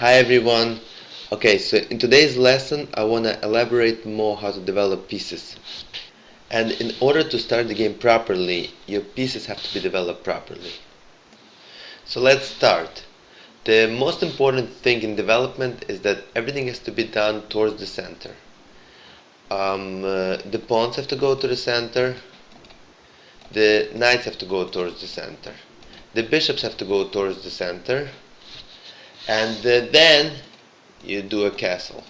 Hi everyone. Okay, so in today's lesson I want to elaborate more how to develop pieces. And in order to start the game properly, your pieces have to be developed properly. So let's start. The most important thing in development is that everything has to be done towards the center. The pawns have to go to the center, the knights have to go towards the center, the bishops have to go towards the center, and then you do a castle.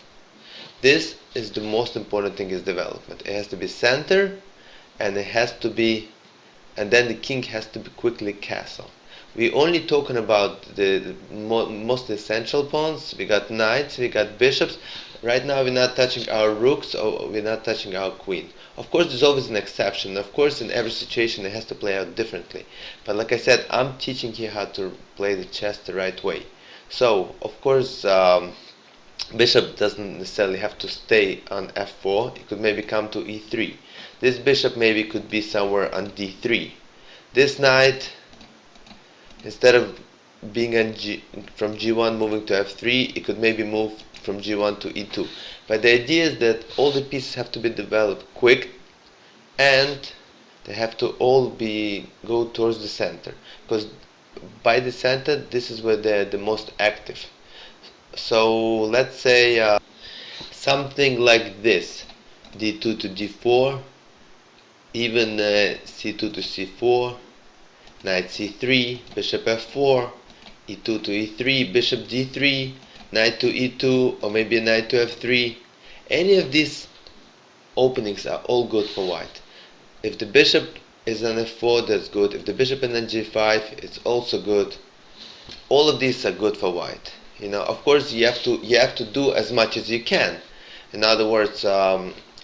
This is the most important thing is development. It has to be center, and it has to be, and then the king has to be quickly castle. We only talking about the most essential pawns. We got knights, we got bishops. Right now we're not touching our rooks, or we're not touching our queen. Of course, there's always an exception. Of course, in every situation it has to play out differently. But like I said, I'm teaching you how to play the chess the right way. So, of course, bishop doesn't necessarily have to stay on f4. It could maybe come to e3. This bishop maybe could be somewhere on d3. This knight, instead of being on from g1 moving to f3, it could maybe move from g1 to e2. But the idea is that all the pieces have to be developed quick, and they have to all be go towards the center, because by the center this is where they're the most active. So let's say something like this: d2 to d4, even c2 to c4, knight c3, bishop f4, e2 to e3, bishop d3, knight to e2, or maybe knight to f3. Any of these openings are all good for white. If the bishop is on f4, that's good. If the bishop is on g5, it's also good. All of these are good for white. Of course, you have to do as much as you can. In other words,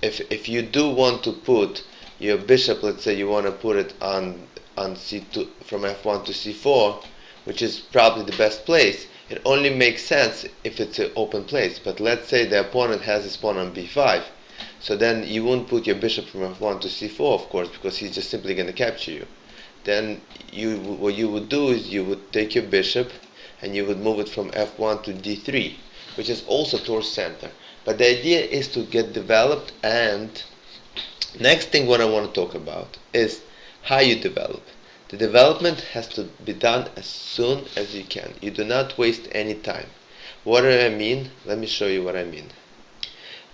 if you do want to put your bishop, let's say you want to put it on c2 from f1 to c4, which is probably the best place, it only makes sense if it's an open place. But let's say the opponent has his pawn on b5, so then you won't put your bishop from f1 to c4, of course, because he's just simply going to capture you. Then what you would do is you would take your bishop and you would move it from f1 to d3, which is also towards center. But the idea is to get developed. And next thing what I want to talk about is how you develop. The development has to be done as soon as you can. You do not waste any time. What do I mean? Let me show you what I mean.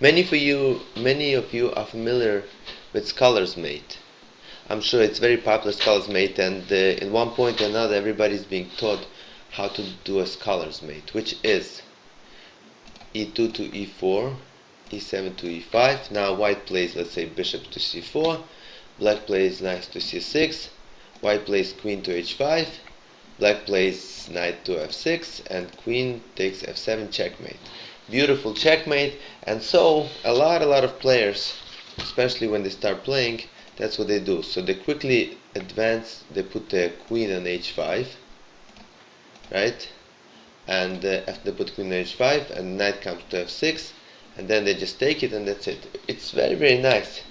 Many of you are familiar with Scholar's Mate. I'm sure it's very popular, Scholar's Mate, and in one point or another everybody's being taught how to do a Scholar's Mate, which is e2 to e4, e7 to e5. Now white plays, let's say, bishop to c4, black plays knight to c6, white plays queen to h5, black plays knight to f6, and queen takes f7, checkmate. Beautiful checkmate. And so a lot of players, especially when they start playing, that's what they do. So they quickly advance, they put the queen on h5, right? And after they put queen on h5, and knight comes to f6, and then they just take it, and that's it. It's very nice,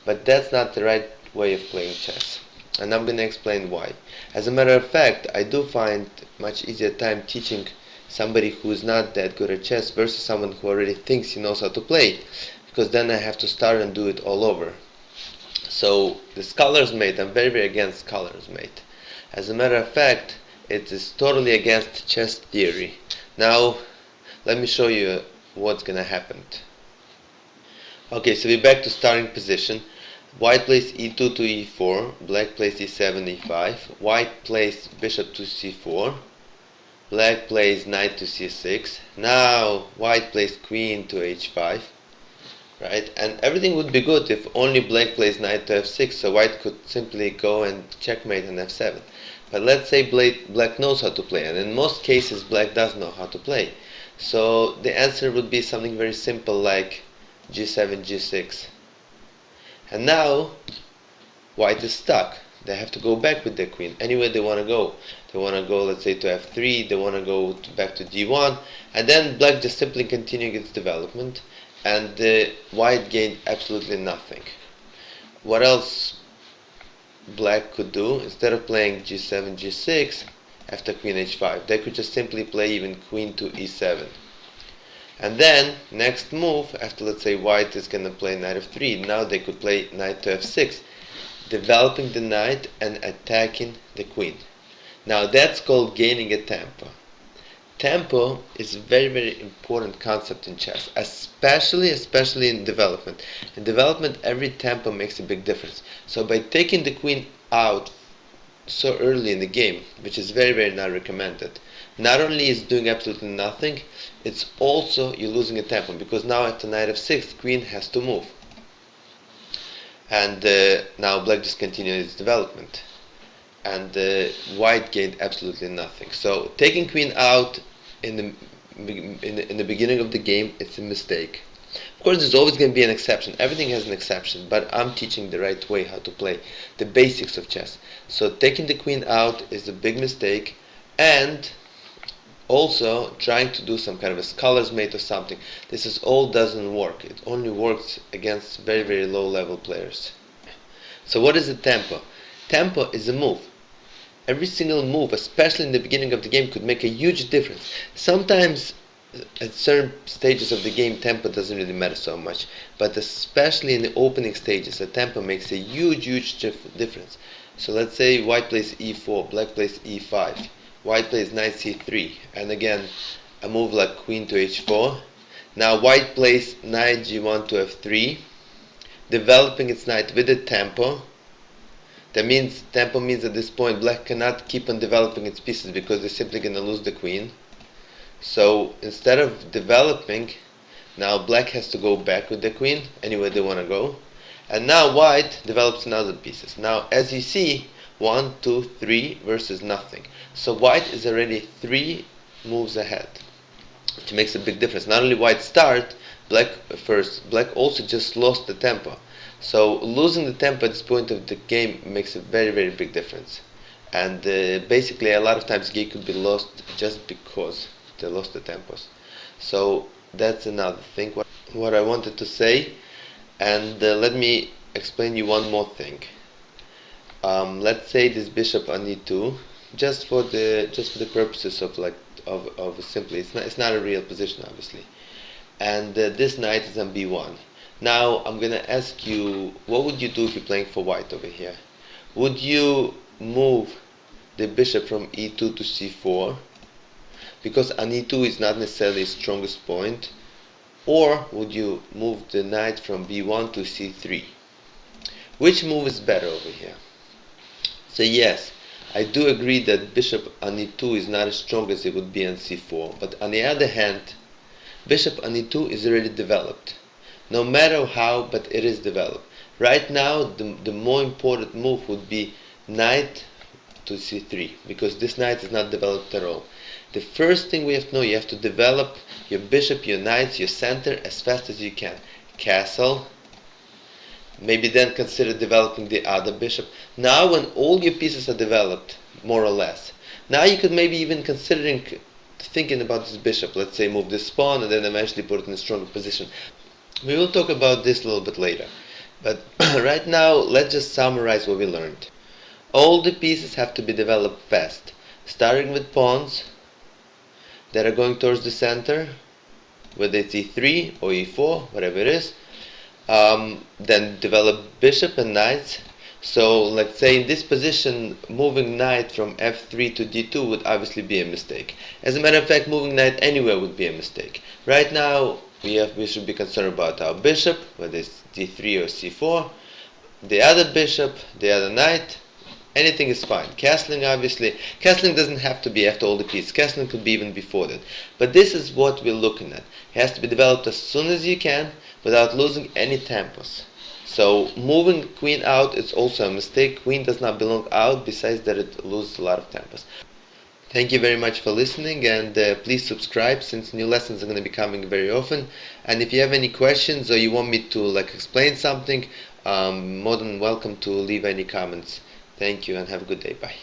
but that's not the right way of playing chess, and I'm going to explain why. As a matter of fact, I do find much easier time teaching somebody who is not that good at chess versus someone who already thinks he knows how to play, because then I have to start and do it all over. So the Scholar's Mate, I'm very against Scholar's Mate. As a matter of fact, it is totally against chess theory. Now let me show you what's gonna happen. Okay, so we're back to starting position. White plays e2 to e4, black plays e7, e5, white plays bishop to c4, black plays knight to c6. Now white plays queen to h5, right? And everything would be good if only black plays knight to f6, so white could simply go and checkmate on f7. But let's say black knows how to play, and in most cases black does know how to play. So the answer would be something very simple like g7, g6. And now white is stuck. They have to go back with their queen anywhere they want to go. They want to go, let's say, to f3, they want to go back to d1, and then black just simply continuing its development, and white gained absolutely nothing. What else black could do? Instead of playing g7, g6, after queen h5. They could just simply play even queen to e7. And then, next move, after let's say white is going to play knight f3, now they could play knight to f6, developing the knight and attacking the queen. Now that's called gaining a tempo. Tempo is a very important concept in chess, especially in development. In development, every tempo makes a big difference. So by taking the queen out so early in the game, which is very not recommended, not only is doing absolutely nothing, it's also you're losing a tempo, because now at the knight f6, queen has to move. And now black just continued its development. And white gained absolutely nothing. So taking queen out in the beginning of the game, it's a mistake. Of course, there's always going to be an exception. Everything has an exception, but I'm teaching the right way how to play the basics of chess. So taking the queen out is a big mistake, and also trying to do some kind of a scholar's mate or something. This is all doesn't work. It only works against very low level players. So what is a tempo? Tempo is a move. Every single move, especially in the beginning of the game, could make a huge difference. Sometimes at certain stages of the game, tempo doesn't really matter so much, but especially in the opening stages, the tempo makes a huge difference. So let's say white plays e4, black plays e5, white plays knight c3, and again a move like queen to h4. Now white plays knight g1 to f3, developing its knight with a tempo. That means tempo means at this point black cannot keep on developing its pieces because they're simply going to lose the queen. So instead of developing, now black has to go back with the queen anywhere they want to go. And now white develops another pieces. Now as you see, 1, 2, 3 versus nothing. So white is already 3 moves ahead, which makes a big difference. Not only white start, black also just lost the tempo. So losing the tempo at this point of the game makes a very big difference. And basically a lot of times the game could be lost just because they lost the tempos. So that's another thing what I wanted to say. And let me explain you one more thing. Let's say this bishop on e2, just for the purposes of simply, it's not a real position obviously. And this knight is on b1. Now I'm gonna ask you, what would you do if you're playing for white over here? Would you move the bishop from e2 to c4, because on e2 is not necessarily its strongest point, or would you move the knight from b1 to c3? Which move is better over here? So yes, I do agree that bishop on e2 is not as strong as it would be on c4, but on the other hand, bishop on e2 is already developed. No matter how, but it is developed. Right now, the more important move would be knight to c3, because this knight is not developed at all. The first thing we have to know, you have to develop your bishop, your knights, your center as fast as you can. Castle. Maybe then consider developing the other bishop. Now when all your pieces are developed, more or less, now you could maybe even thinking about this bishop. Let's say move this pawn and then eventually put it in a stronger position. We will talk about this a little bit later. But right now, let's just summarize what we learned. All the pieces have to be developed fast, starting with pawns that are going towards the center, whether it's e3 or e4, whatever it is. Then develop bishop and knights. So let's say in this position, moving knight from f3 to d2 would obviously be a mistake. As a matter of fact, moving knight anywhere would be a mistake. Right now, we should be concerned about our bishop, whether it's d3 or c4, the other bishop, the other knight. Anything is fine. Castling, obviously, castling doesn't have to be after all the pieces. Castling could be even before that. But this is what we're looking at. It has to be developed as soon as you can without losing any tempos. So moving queen out is also a mistake. Queen does not belong out, besides that it loses a lot of tempos. Thank you very much for listening, and please subscribe, since new lessons are going to be coming very often. And if you have any questions or you want me to explain something, more than welcome to leave any comments. Thank you and have a good day. Bye.